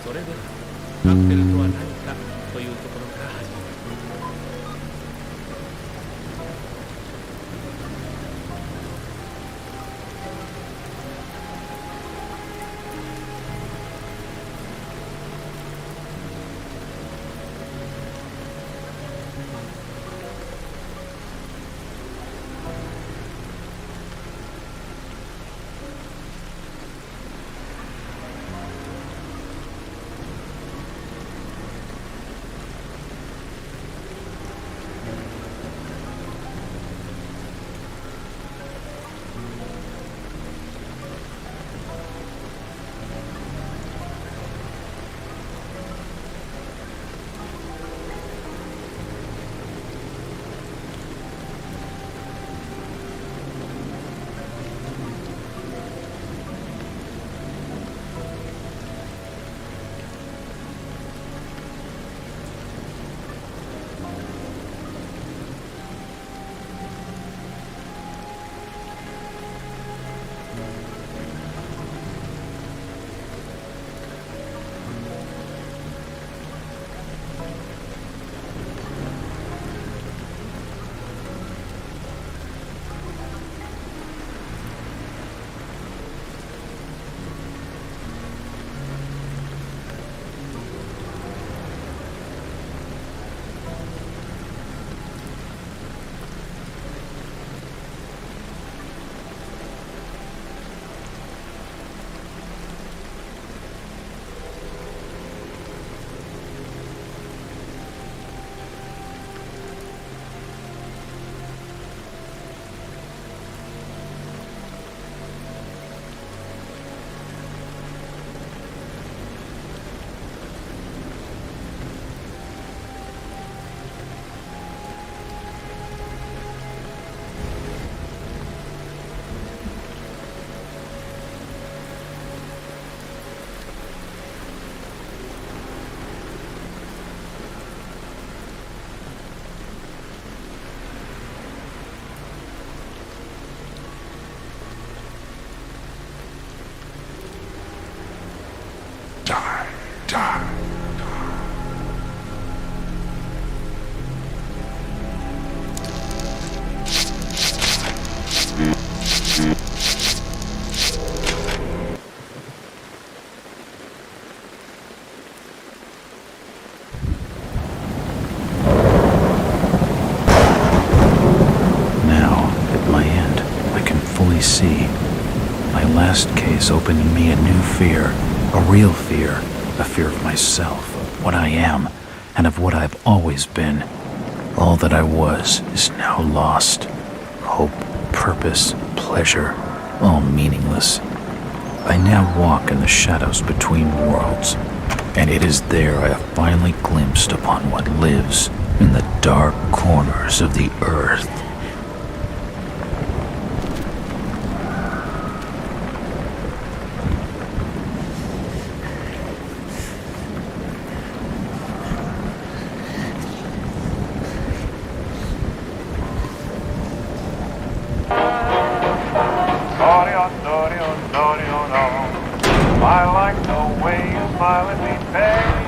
それではカクテルとは何かというところから始めます。See. My last case opened in me a new fear, a real fear, a fear of myself, of what I am, and of what I've always been. All that I was is now lost. Hope, purpose, pleasure, all meaningless. I now walk in the shadows between worlds, and it is there I have finally glimpsed upon what lives in the dark corners of the earth. I like the way you smile at me, baby.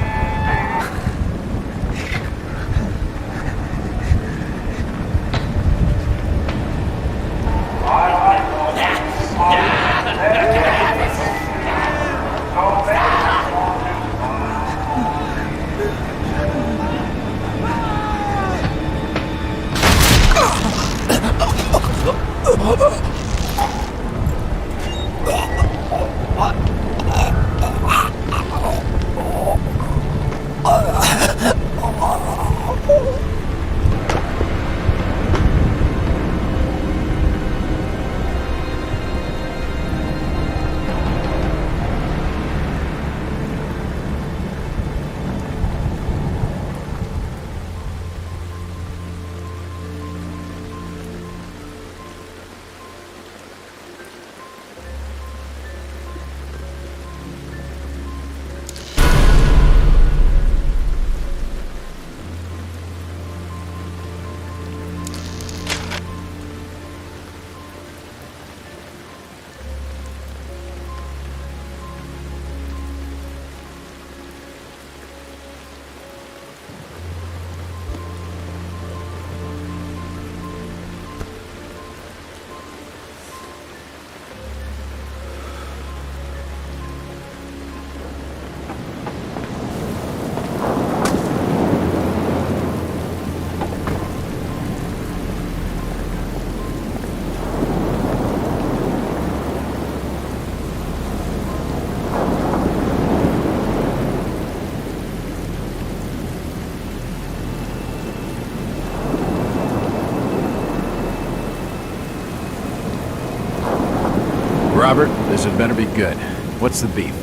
so it better be good. What's the beef?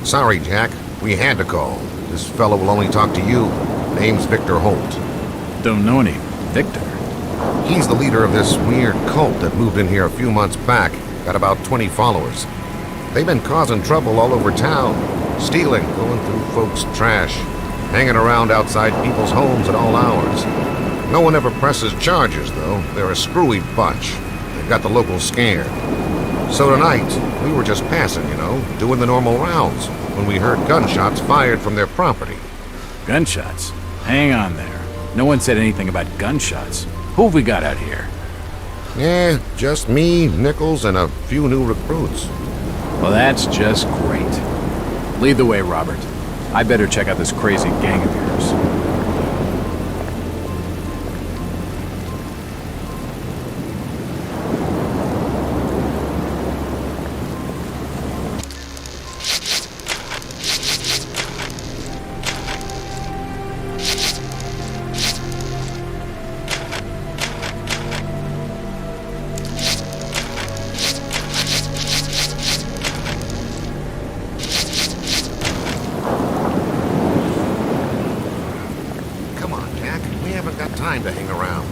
Sorry, Jack. We had to call. This fellow will only talk to you. Name's Victor Holt. Don't know any Victor. He's the leader of this weird cult that moved in here a few months back. Got about 20 followers. They've been causing trouble all over town. Stealing, going through folks' trash, hanging around outside people's homes at all hours. No one ever presses charges, though. They're a screwy bunch. They've got the locals scared. So tonight, we were just passing, doing the normal rounds, when we heard gunshots fired from their property. Gunshots? Hang on there. No one said anything about gunshots. Who have we got out here? Yeah, just me, Nichols, and a few new recruits. Well, that's just great. Lead the way, Robert. I better check out this crazy gang of yours. Come on, Jack. We haven't got time to hang around.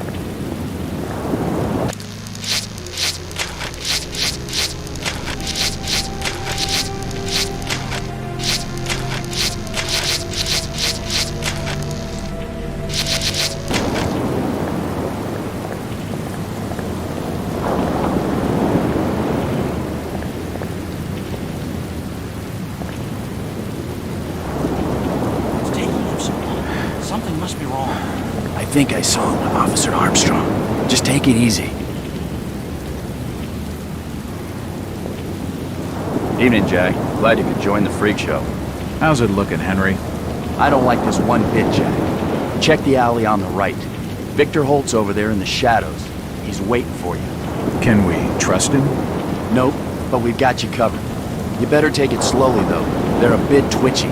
Something must be wrong. I think I saw Officer Armstrong. Just take it easy. Evening, Jack. Glad you could join the freak show. How's it looking, Henry? I don't like this one bit, Jack. Check the alley on the right. Victor Holt's over there in the shadows. He's waiting for you. Can we trust him? Nope, but we've got you covered. You better take it slowly, though. They're a bit twitchy.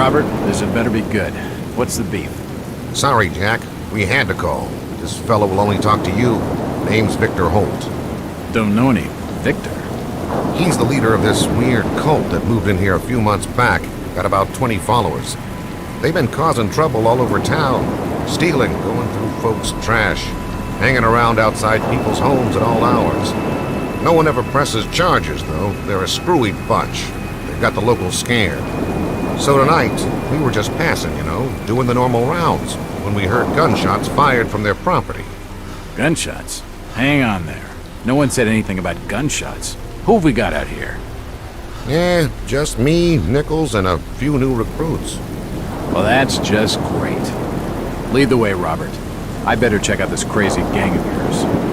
Robert, this had better be good. What's the beef? Sorry, Jack. We had to call. This fellow will only talk to you. Name's Victor Holt. Don't know any Victor. He's the leader of this weird cult that moved in here a few months back. Got about 20 followers. They've been causing trouble all over town. Stealing, going through folks' trash, hanging around outside people's homes at all hours. No one ever presses charges, though. They're a screwy bunch. They've got the locals scared. So tonight, we were just passing, doing the normal rounds, when we heard gunshots fired from their property. Gunshots? Hang on there. No one said anything about gunshots. Who have we got out here? Just me, Nichols, and a few new recruits. Well, that's just great. Lead the way, Robert. I better check out this crazy gang of yours.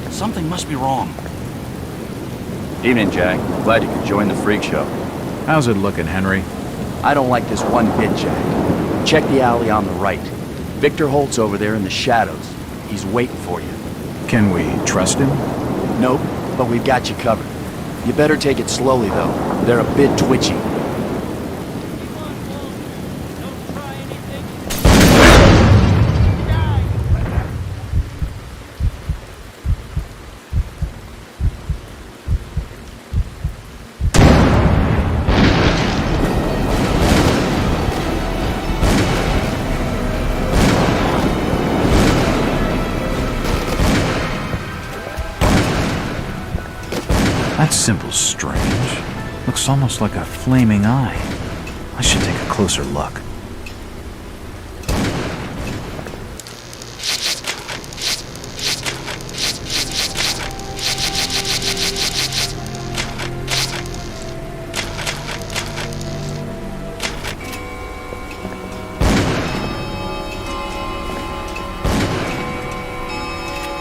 Something must be wrong. Evening, Jack. Glad you could join the freak show. How's it looking, Henry? I don't like this one bit, Jack. Check the alley on the right. Victor Holt's over there in the shadows. He's waiting for you. Can we trust him? Nope, but we've got you covered. You better take it slowly, though. They're a bit twitchy. That symbol's strange. Looks almost like a flaming eye. I should take a closer look.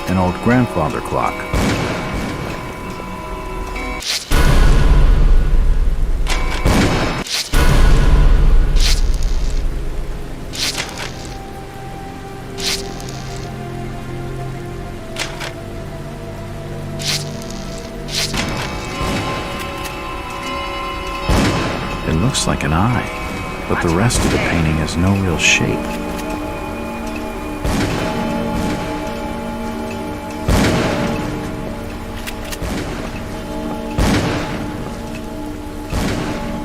An old grandfather clock. It looks like an eye, but the rest of the painting has no real shape.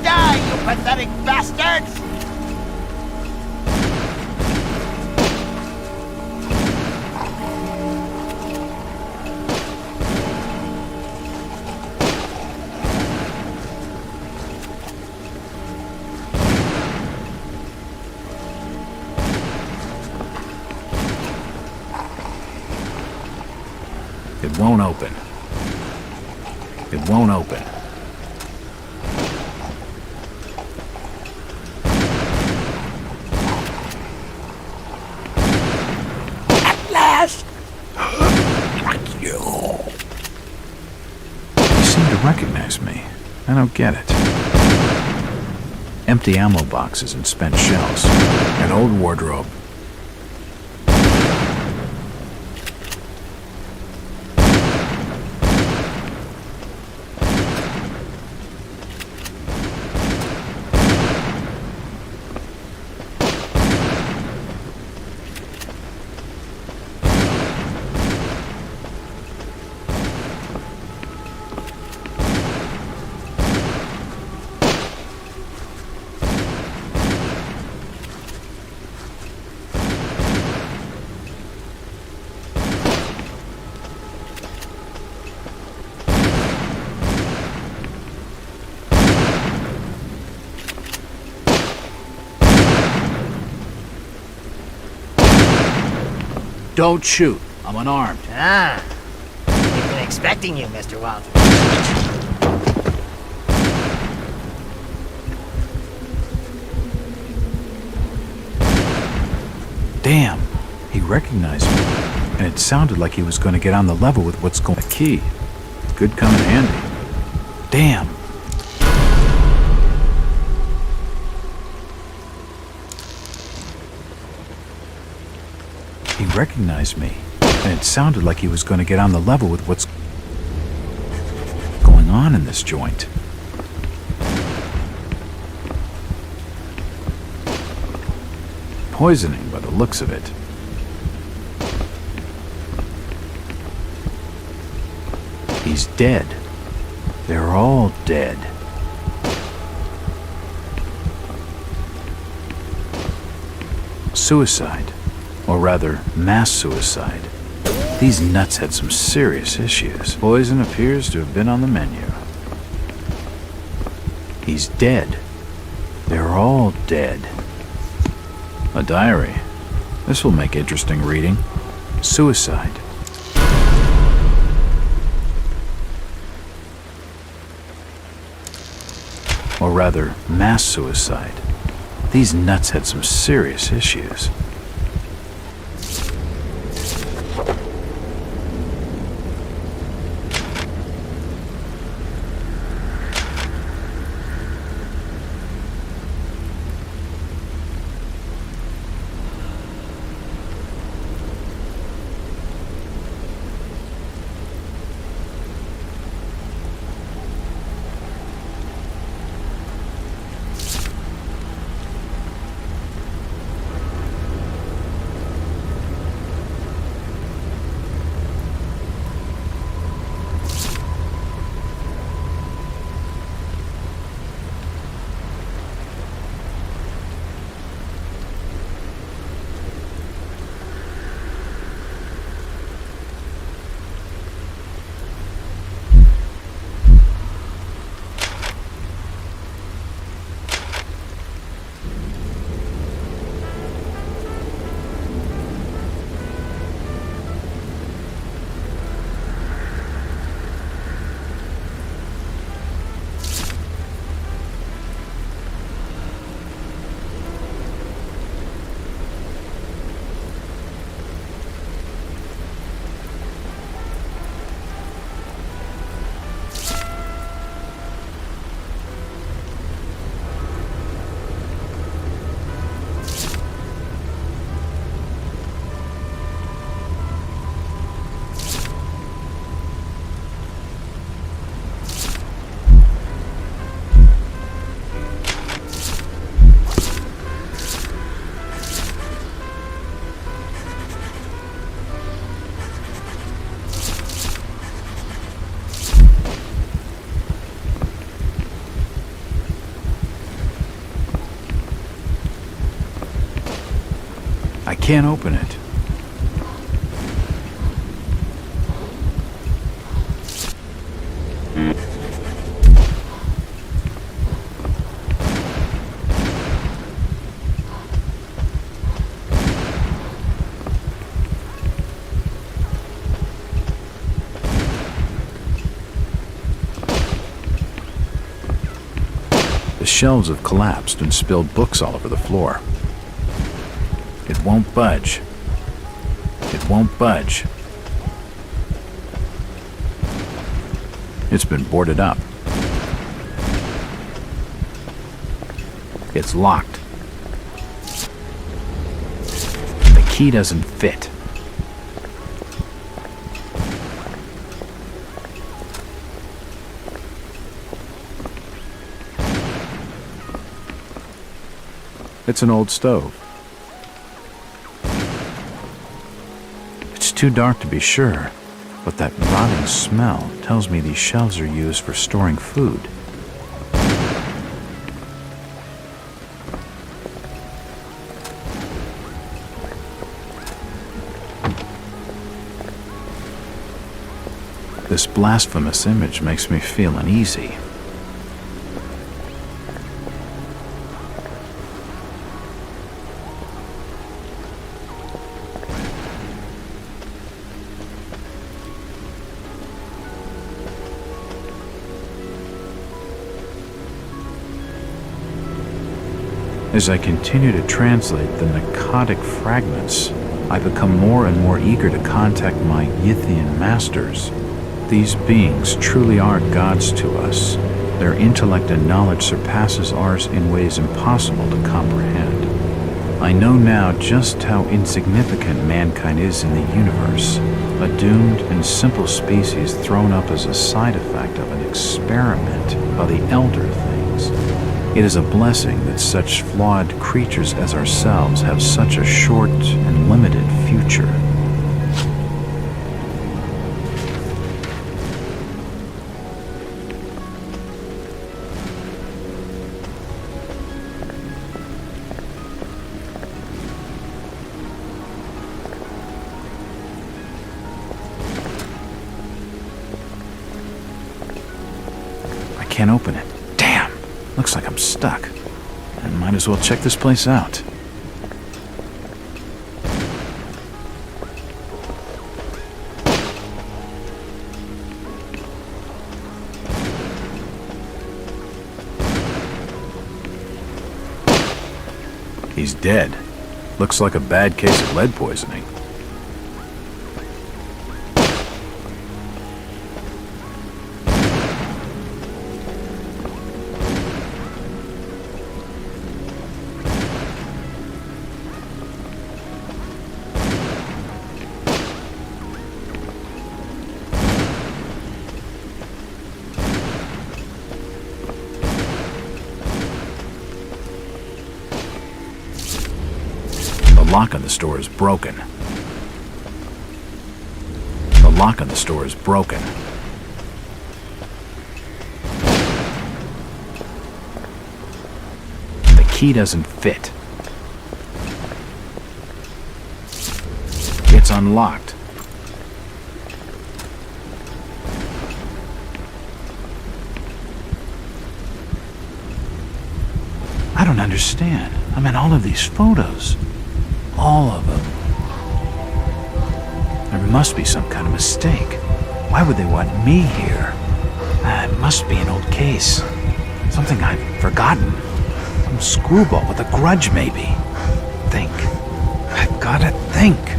Die, you pathetic bastards! It won't open. It won't open. At last! You seem to recognize me. I don't get it. Empty ammo boxes and spent shells. An old wardrobe. Don't shoot. I'm unarmed. Ah. We've been expecting you, Mr. Walters. Damn. He recognized me. And it sounded like he was going to get on the level with what's going on. A key. Could come in handy. Damn. He recognized me, and it sounded like he was going to get on the level with what's going on in this joint. Poisoning by the looks of it. He's dead. They're all dead. Suicide. Or rather, mass suicide. These nuts had some serious issues. Poison appears to have been on the menu. He's dead. They're all dead. A diary. This will make interesting reading. Suicide. Or rather, mass suicide. These nuts had some serious issues. I can't open it. The shelves have collapsed and spilled books all over the floor. It won't budge. It won't budge. It's been boarded up. It's locked. The key doesn't fit. It's an old stove. It's too dark to be sure, but that rotting smell tells me these shelves are used for storing food. This blasphemous image makes me feel uneasy. As I continue to translate the narcotic fragments, I become more and more eager to contact my Yithian masters. These beings truly are gods to us. Their intellect and knowledge surpasses ours in ways impossible to comprehend. I know now just how insignificant mankind is in the universe, a doomed and simple species thrown up as a side effect of an experiment by the elder things. It is a blessing that such flawed creatures as ourselves have such a short and limited future. Can't open it. Damn! Looks like I'm stuck. I might as well check this place out. He's dead. Looks like a bad case of lead poisoning. The lock on the store is broken. The lock on the store is broken. The key doesn't fit. It's unlocked. I don't understand. I mean, all of these photos. All of them. There must be some kind of mistake. Why would they want me here? It must be an old case. Something I've forgotten. Some screwball with a grudge, maybe. Think. I've gotta think.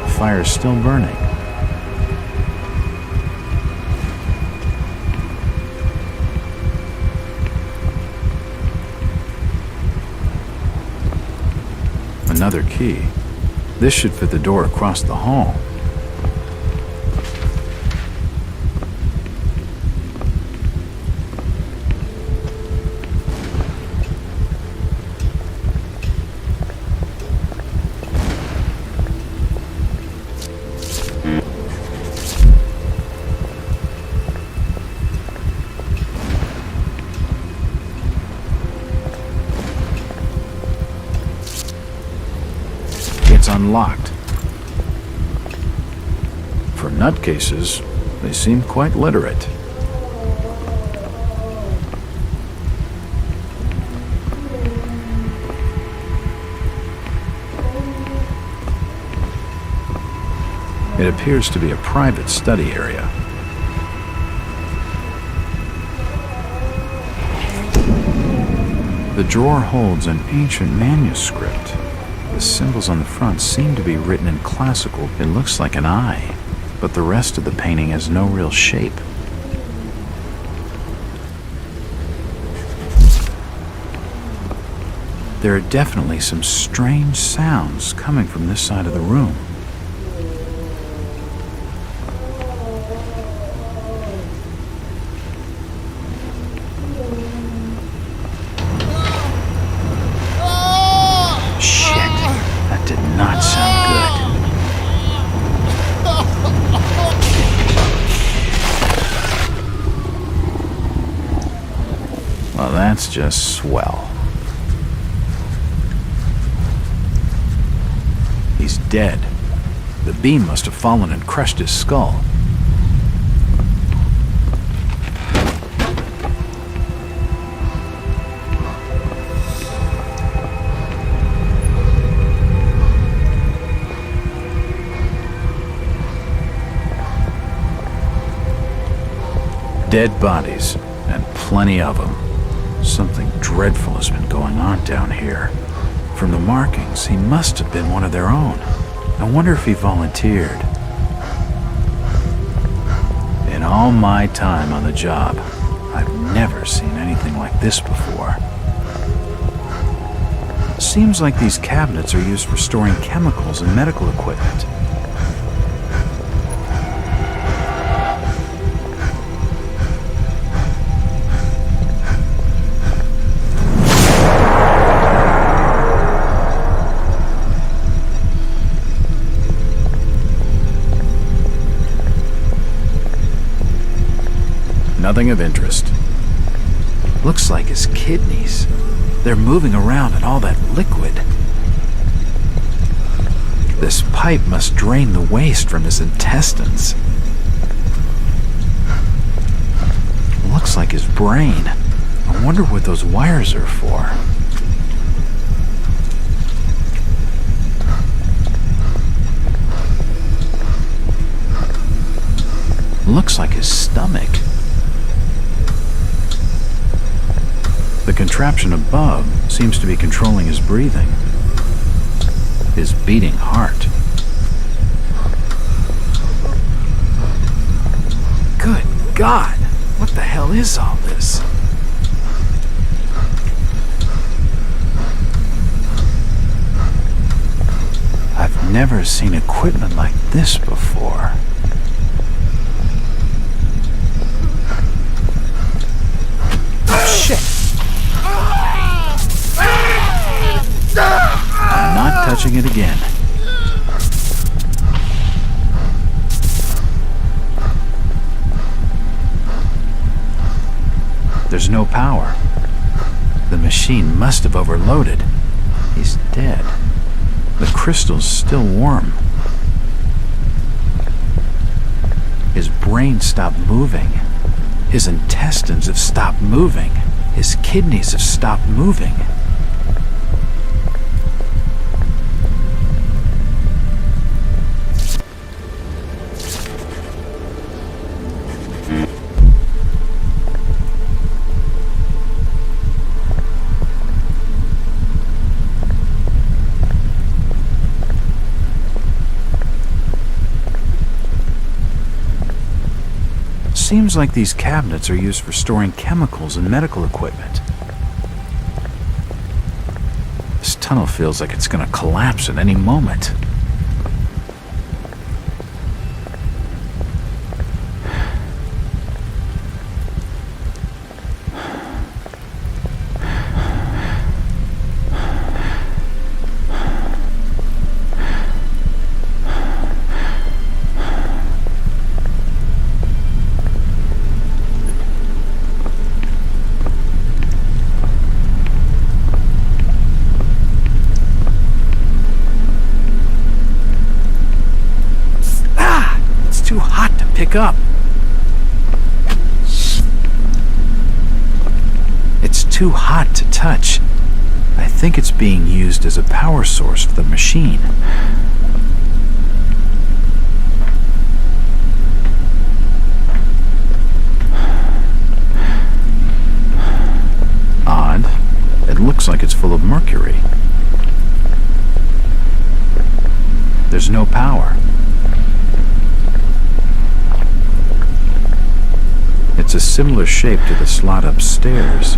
The fire is still burning. Another key. This should fit the door across the hall. It's unlocked. For nutcases, they seem quite literate. It appears to be a private study area. The drawer holds an ancient manuscript. The symbols on the front seem to be written in classical. It looks like an eye, but the rest of the painting has no real shape. There are definitely some strange sounds coming from this side of the room. Not sound good. Well, that's just swell. He's dead. The beam must have fallen and crushed his skull. Dead bodies, and plenty of them. Something dreadful has been going on down here. From the markings, he must have been one of their own. I wonder if he volunteered. In all my time on the job, I've never seen anything like this before. Seems like these cabinets are used for storing chemicals and medical equipment. Nothing of interest. Looks like his kidneys. They're moving around in all that liquid. This pipe must drain the waste from his intestines. Looks like his brain. I wonder what those wires are for. Looks like his stomach. The contraption above seems to be controlling his breathing, his beating heart. Good God, what the hell is all this? I've never seen equipment like this before. Oh, shit! I'm not touching it again. There's no power. The machine must have overloaded. He's dead. The crystal's still warm. His brain stopped moving. His intestines have stopped moving. His kidneys have stopped moving. Seems like these cabinets are used for storing chemicals and medical equipment. This tunnel feels like it's gonna collapse at any moment. Pick up. It's too hot to touch. I think it's being used as a power source for the machine. Odd. It looks like it's full of mercury. There's no power. It's a similar shape to the slot upstairs.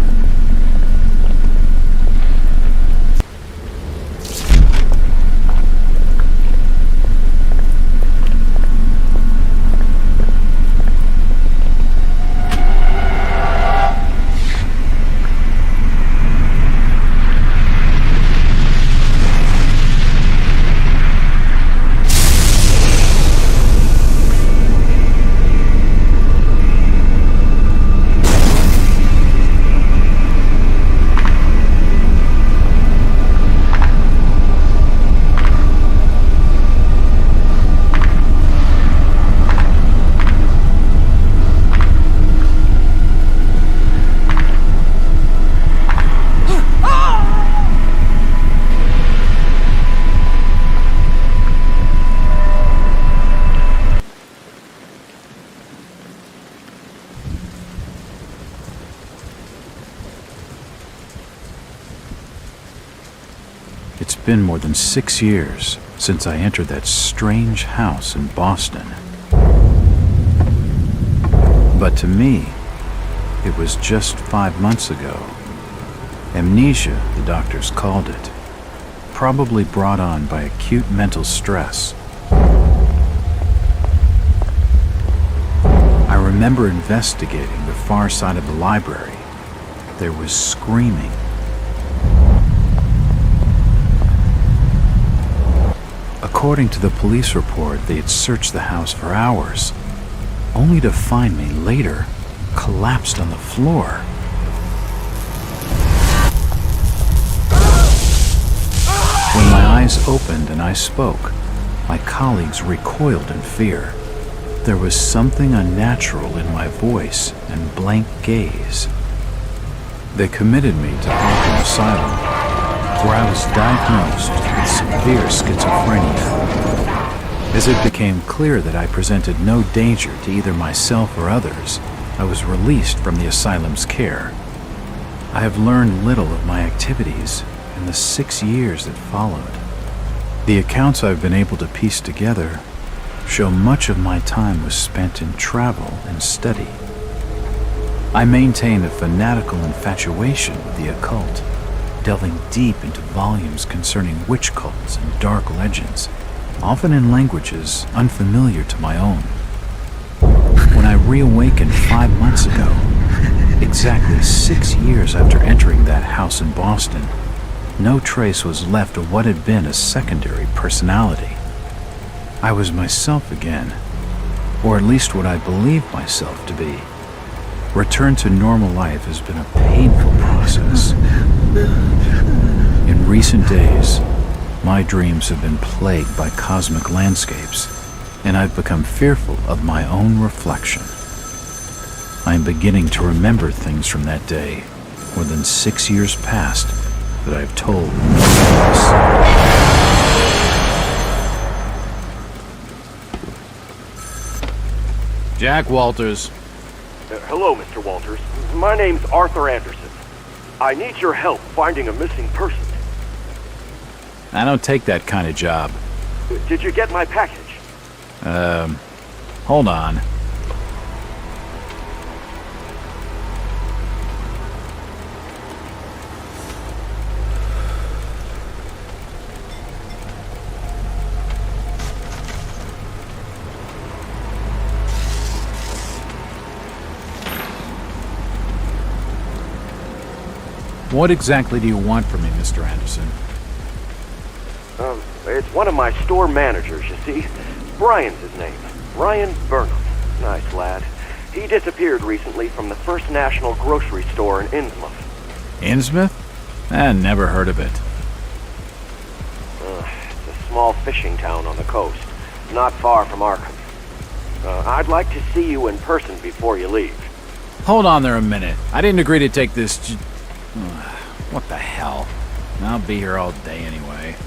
It's been more than 6 years since I entered that strange house in Boston. But to me, it was just 5 months ago. Amnesia, the doctors called it, probably brought on by acute mental stress. I remember investigating the far side of the library. There was screaming. According to the police report, they had searched the house for hours, only to find me later collapsed on the floor. When my eyes opened and I spoke, my colleagues recoiled in fear. There was something unnatural in my voice and blank gaze. They committed me to Arkham Asylum, where I was diagnosed with severe schizophrenia. As it became clear that I presented no danger to either myself or others, I was released from the asylum's care. I have learned little of my activities in the 6 years that followed. The accounts I've been able to piece together show much of my time was spent in travel and study. I maintain a fanatical infatuation with the occult, delving deep into volumes concerning witch cults and dark legends, often in languages unfamiliar to my own. When I reawakened 5 months ago, exactly 6 years after entering that house in Boston, no trace was left of what had been a secondary personality. I was myself again, or at least what I believed myself to be. Return to normal life has been a painful process. In recent days, my dreams have been plagued by cosmic landscapes, and I've become fearful of my own reflection. I am beginning to remember things from that day, more than 6 years past, that I've told no one else. Jack Walters. Hello, Mr. Walters. My name's Arthur Anderson. I need your help finding a missing person. I don't take that kind of job. Did you get my package? Hold on. What exactly do you want from me, Mr. Anderson? It's one of my store managers, you see. Brian's his name. Brian Burnham. Nice lad. He disappeared recently from the First National grocery store in Innsmouth. Innsmouth? Never heard of it. It's a small fishing town on the coast, not far from Arkham. I'd like to see you in person before you leave. Hold on there a minute. I didn't agree to take this what the hell? I'll be here all day anyway.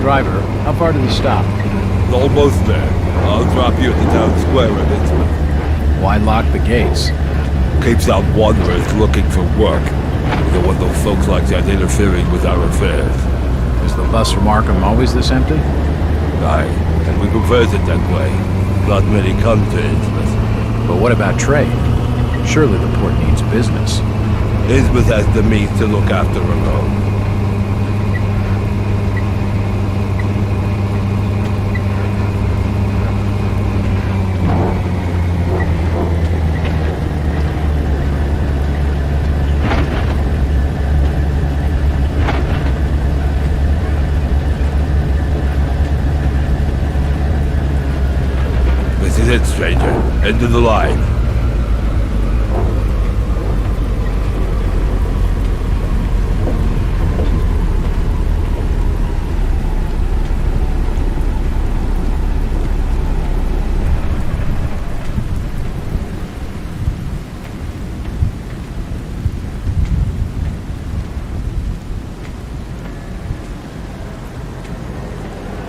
Driver, how far to the stop? Almost there. I'll drop you at the town square of Innsmouth. Why lock the gates? Keeps out wanderers looking for work. We don't want those folks like that interfering with our affairs. Is the bus from Arkham always this empty? Aye, and we prefers it that way. Not many come to Innsmouth. But what about trade? Surely the port needs business. Innsmouth has the means to look after her own. This is it, stranger. End of the line.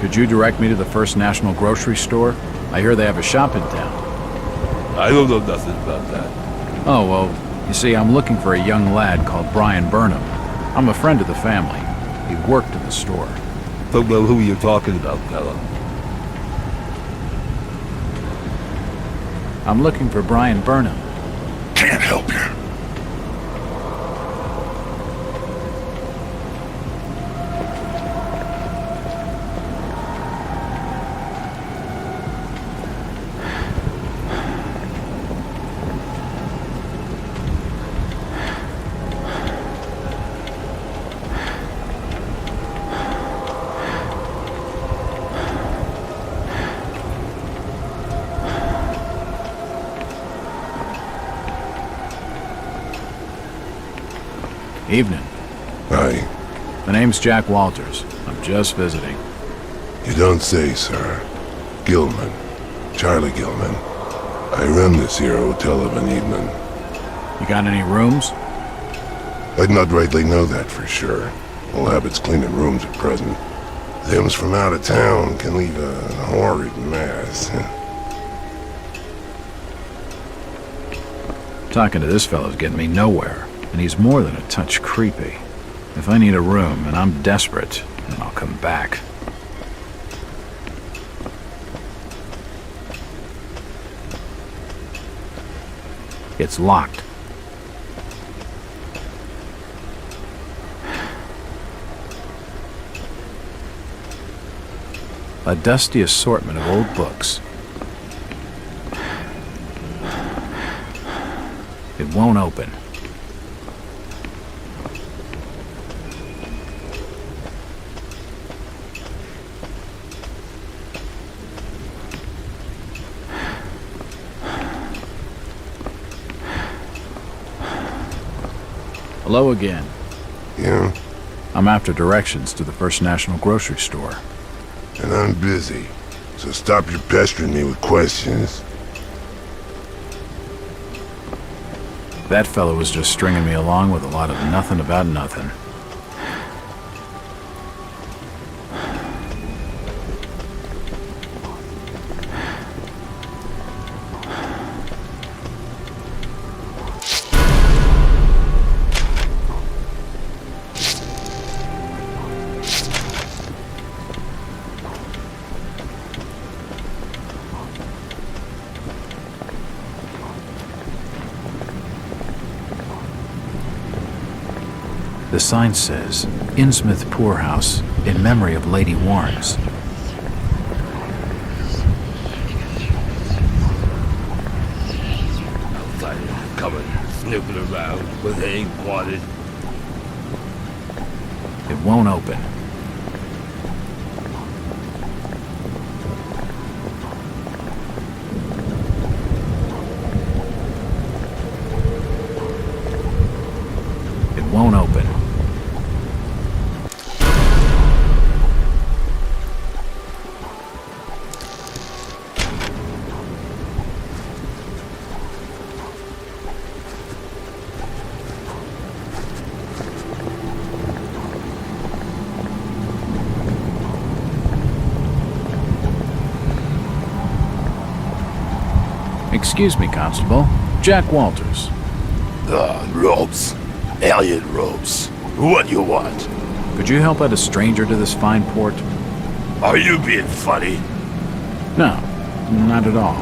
Could you direct me to the First National Grocery Store? I hear they have a shop in town. I don't know nothing about that. Oh, well, you see, I'm looking for a young lad called Brian Burnham. I'm a friend of the family. He worked at the store. Don't know who you're talking about, fella. I'm looking for Brian Burnham. Can't help you. Evening. Aye. The name's Jack Walters. I'm just visiting. You don't say, sir. Gilman. Charlie Gilman. I run this here hotel of an evening. You got any rooms? I'd not rightly know that for sure. All habits cleaning rooms at present. Them's from out of town can leave a horrid mess. Talking to this fellow's getting me nowhere, and he's more than a touch creepy. If I need a room, and I'm desperate, then I'll come back. It's locked. A dusty assortment of old books. It won't open. Hello again. Yeah? I'm after directions to the First National Grocery Store. And I'm busy. So stop your pestering me with questions. That fellow was just stringing me along with a lot of nothing about nothing. The sign says, Innsmouth Poorhouse, in memory of Lady Warrens. Outsiders coming, snooping around, but they ain't wanted. It won't open. It won't open. Excuse me, Constable. Jack Walters. Robes. Alien robes. What you want? Could you help out a stranger to this fine port? Are you being funny? No, not at all.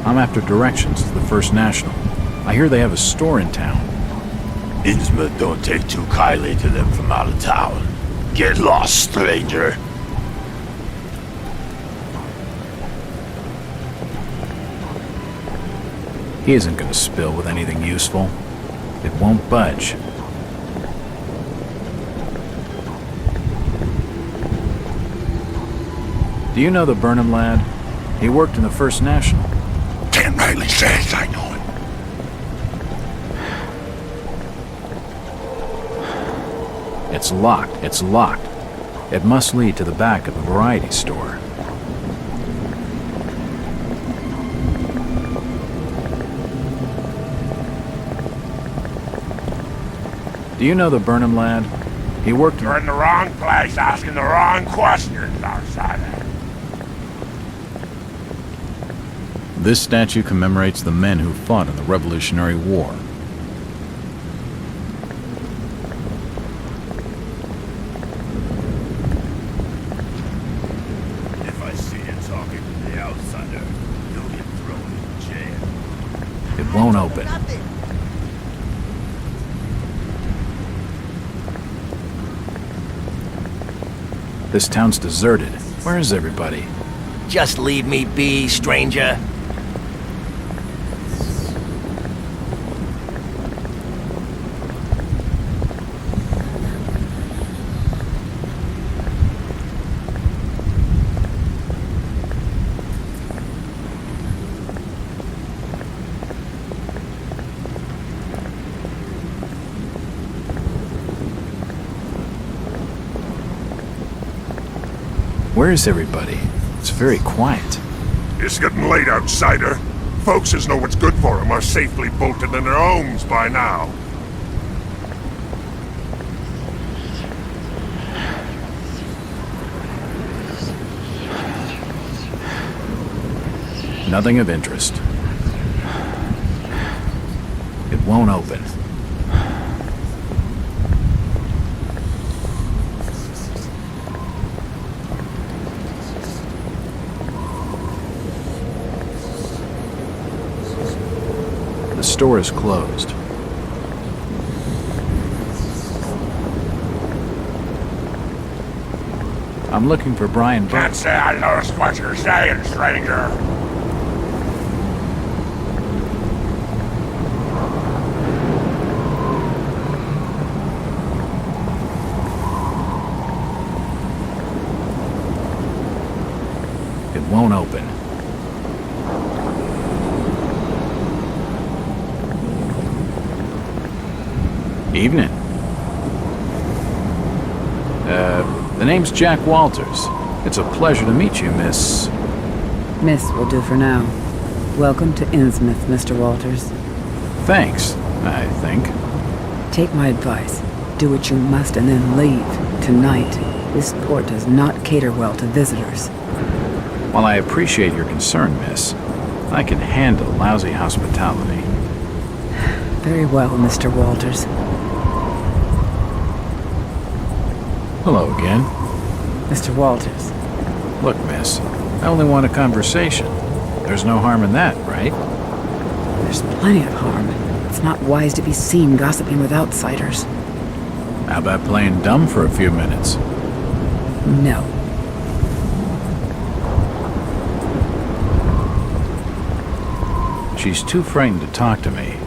I'm after directions to the First National. I hear they have a store in town. Innsmouth don't take too kindly to them from out of town. Get lost, stranger. He isn't going to spill with anything useful. It won't budge. Do you know the Burnham lad? He worked in the First National. Can't rightly say as I know him. It's locked. It's locked. It must lead to the back of the variety store. Do you know the Burnham lad? He worked... You're in the wrong place asking the wrong questions, outsider. This statue commemorates the men who fought in the Revolutionary War. If I see you talking to the outsider, you'll get thrown in jail. It won't open. This town's deserted. Where is everybody? Just leave me be, stranger. Where is everybody? It's very quiet. It's getting late, outsider. Folks as know what's good for them are safely bolted in their homes by now. Nothing of interest. It won't open. The store is closed. I'm looking for Brian. Can't say I noticed what you're saying, stranger. It won't open. Evening. The name's Jack Walters. It's a pleasure to meet you, Miss... Miss will do for now. Welcome to Innsmouth, Mr. Walters. Thanks, I think. Take my advice. Do what you must and then leave. Tonight. This port does not cater well to visitors. While I appreciate your concern, miss, I can handle lousy hospitality. Very well, Mr. Walters. Hello again. Mr. Walters. Look, miss, I only want a conversation. There's no harm in that, right? There's plenty of harm. It's not wise to be seen gossiping with outsiders. How about playing dumb for a few minutes? No. She's too frightened to talk to me,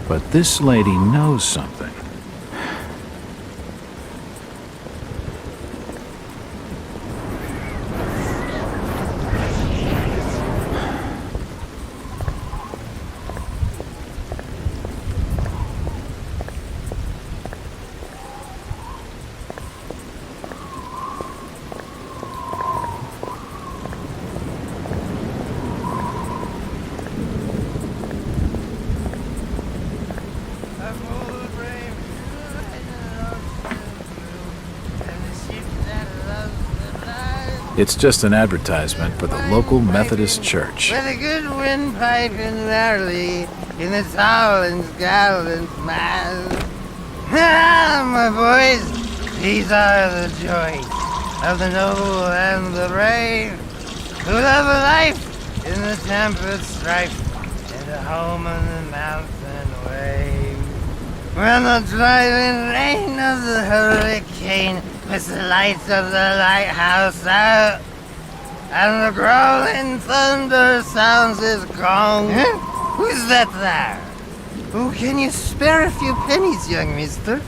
but this lady knows something. It's just an advertisement for the local Methodist church. With a good windpipe and barley in the tall and gallant mass. Ah, my boys, these are the joys of the noble and the brave, who love a life in the tempered strife, and a home on the mountain wave. When the driving rain of the hurricane puts the lights of the lighthouse out, and the growling thunder sounds his gong. Who's that there? Oh, can you spare a few pennies, young mister?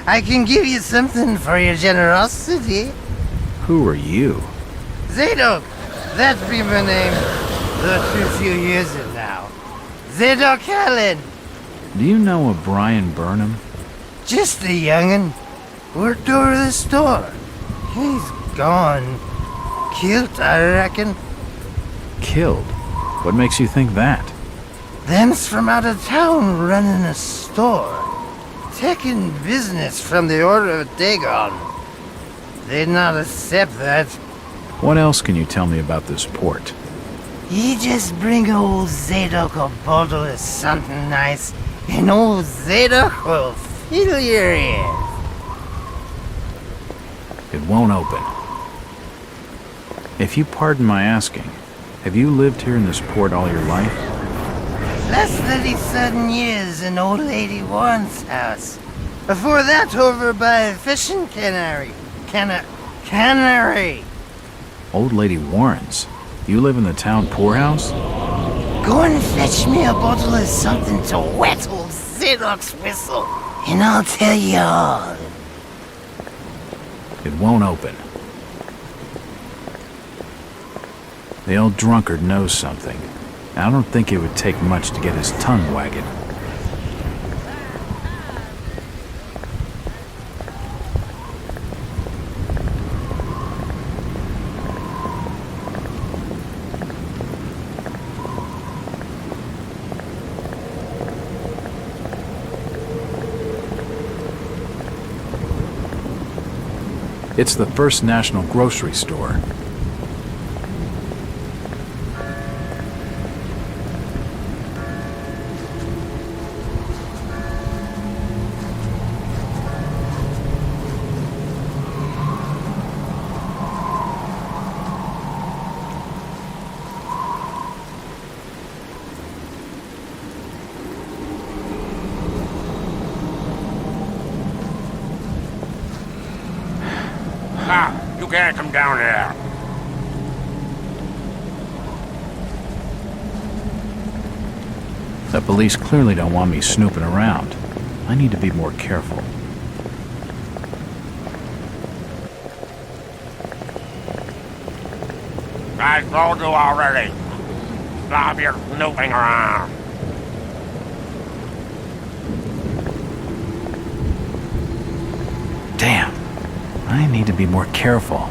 I can give you something for your generosity. Who are you? Zadok, that be my name. Though a few years ago now. Zadok Allen. Do you know a Brian Burnham? Just a young'un. Worked over the store. He's gone. Killed, I reckon. Killed? What makes you think that? Them's from out of town running a store. Taking business from the Order of Dagon. They'd not accept that. What else can you tell me about this port? You just bring old Zadok a bottle of something nice, and old Zadok will fill your ears. It won't open. If you pardon my asking, have you lived here in this port all your life? Less than 37 years in old lady Warren's house. Before that, over by fishing cannery. Cannery. Old Lady Warren's? You live in the town poorhouse? Go and fetch me a bottle of something to wet old Zadok's whistle, and I'll tell you all. It won't open. The old drunkard knows something. I don't think it would take much to get his tongue wagging. It's the First National Grocery Store. You can't come down here. The police clearly don't want me snooping around. I need to be more careful. I told you already. Stop your snooping around. Damn. I need to be more careful.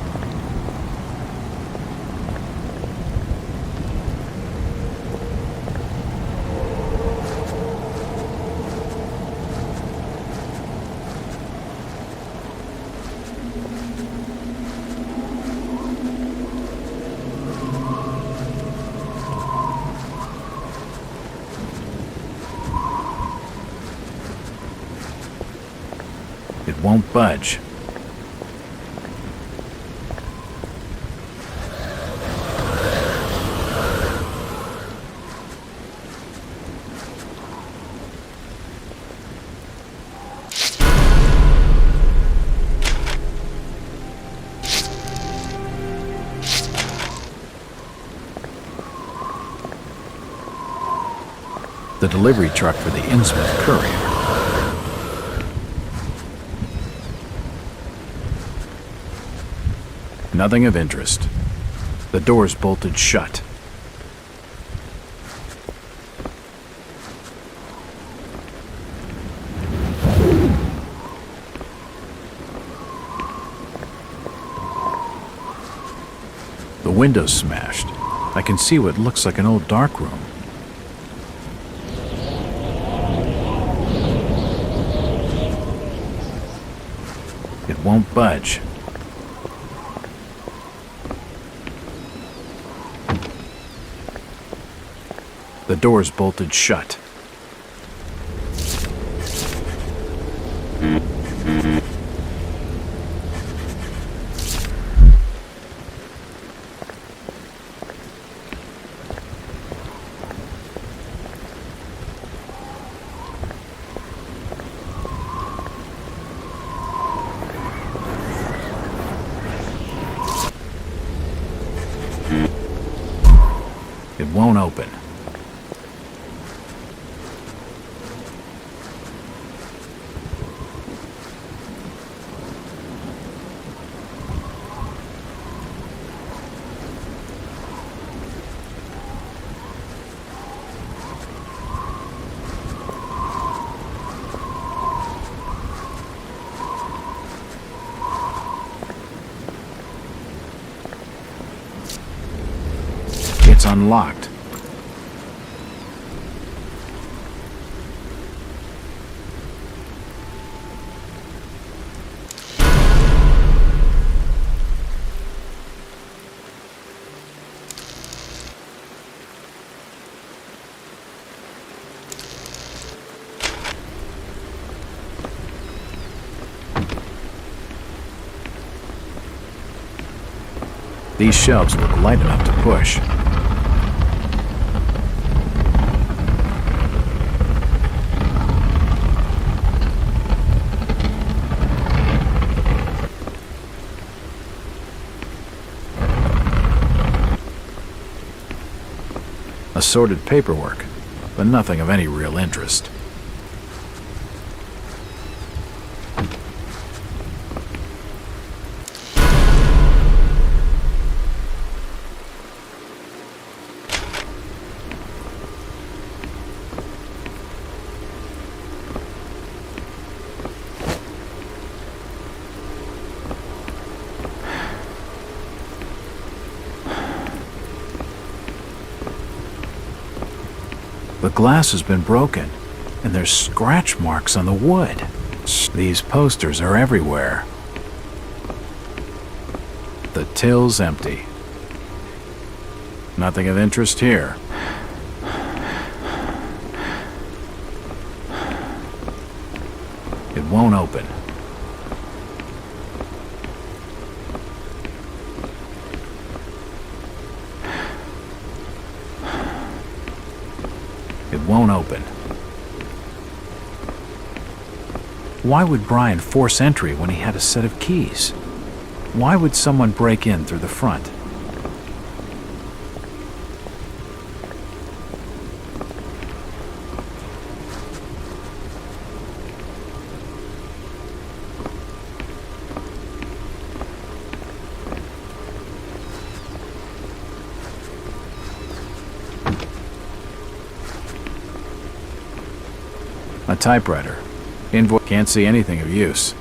It won't budge. The delivery truck for the Innsmouth Courier. Nothing of interest. The door's bolted shut. The window's smashed. I can see what looks like an old darkroom. It won't budge. The door's bolted shut. It won't open. It's unlocked. These shelves look light enough to push. Assorted paperwork, but nothing of any real interest. The glass has been broken, and there's scratch marks on the wood. These posters are everywhere. The till's empty. Nothing of interest here. It won't open. It won't open. Why would Brian force entry when he had a set of keys? Why would someone break in through the front? A typewriter. Invoice. Can't see anything of use.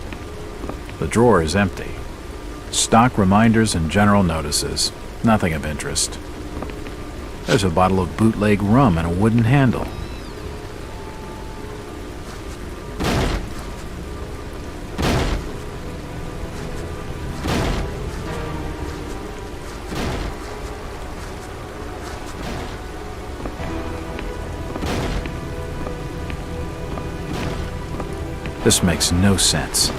The drawer is empty. Stock reminders and general notices. Nothing of interest. There's a bottle of bootleg rum and a wooden handle. This makes no sense.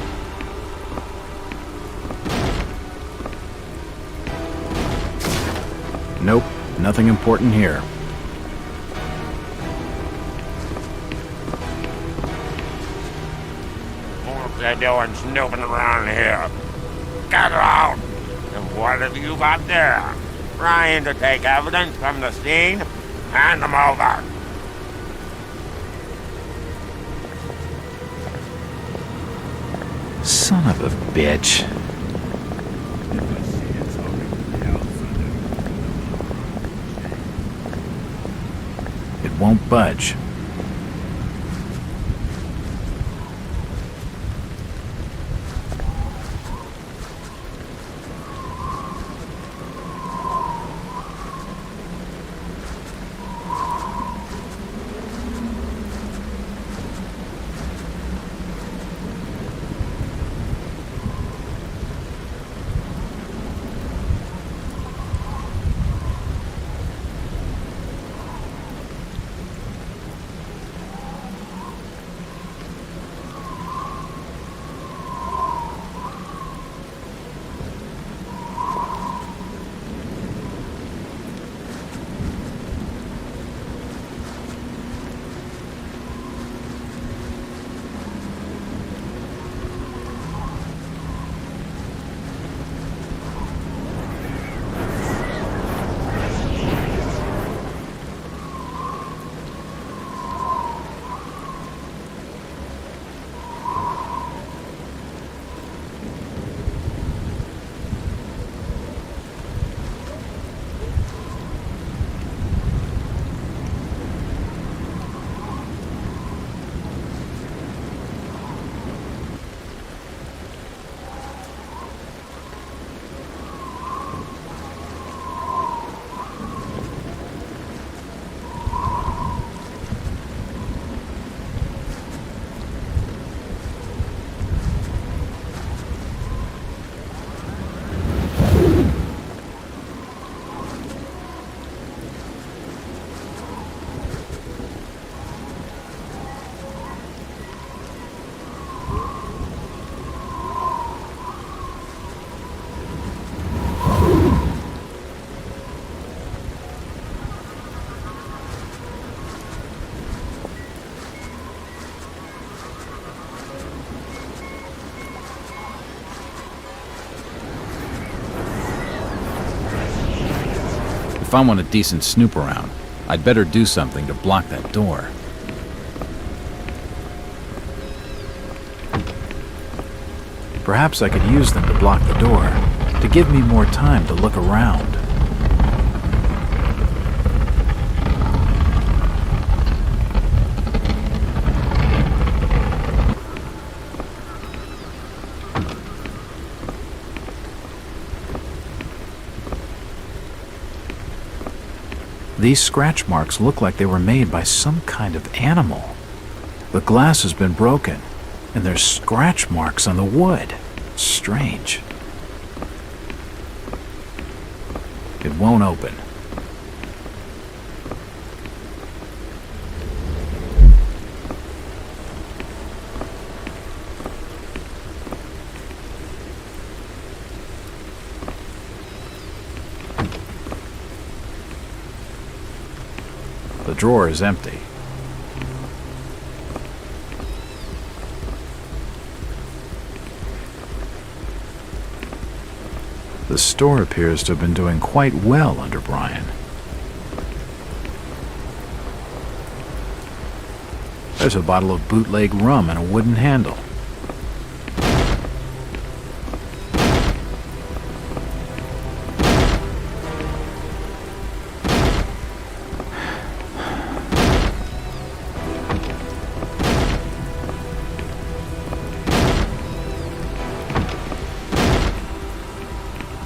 Nope, nothing important here. What are you doing snooping around here? Get out! And what have you got there? Trying to take evidence from the scene? Hand them over. Son of a bitch. It won't budge. I want a decent snoop around, I'd better do something to block that door. Perhaps I could use them to block the door, to give me more time to look around. These scratch marks look like they were made by some kind of animal. The glass has been broken, and there's scratch marks on the wood. Strange. It won't open. The drawer is empty. The store appears to have been doing quite well under Brian. There's a bottle of bootleg rum and a wooden handle.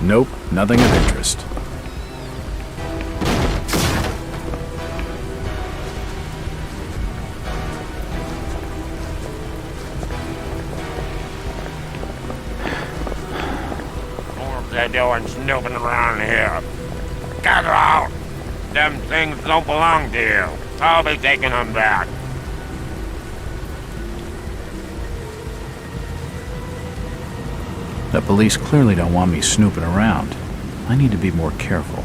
Nope, nothing of interest. What they doing snooping around here? Get out! Them things don't belong to you. I'll be taking them back. The police clearly don't want me snooping around. I need to be more careful.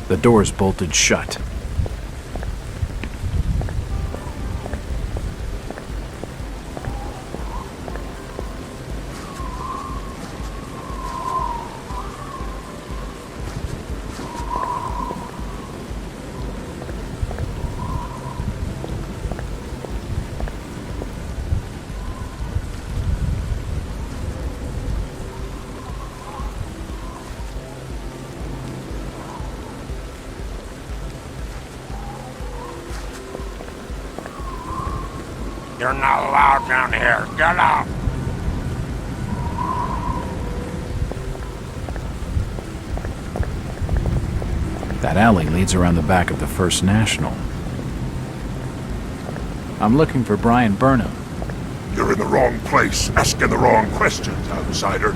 The door's bolted shut. You're not allowed down here. Get out! That alley leads around the back of the First National. I'm looking for Brian Burnham. You're in the wrong place, asking the wrong questions, outsider.